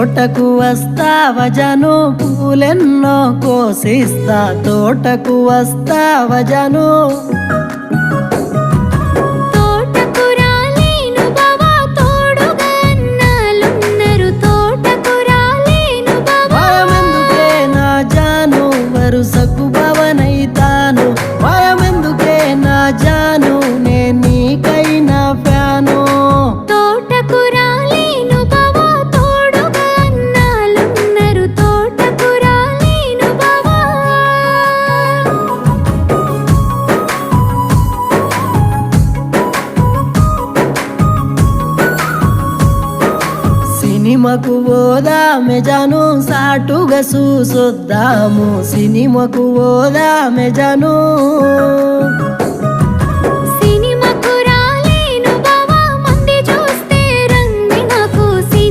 తోటకు వస్తావా జాను పూలెన్నో కోసిస్తా తోటకు వస్తావా జాను వరుసకు భవనైతాను భయమెందుకే నా జాను నేను నీకైనా ఫ్యాను తోటకు రాలేను బావా తోడుగా అన్నాలున్నారు తోటకు రాలేను బావా సినిమాకు పోదామె జాను సాటుగా చూసొద్దాము సినిమాకు పోదామె జాను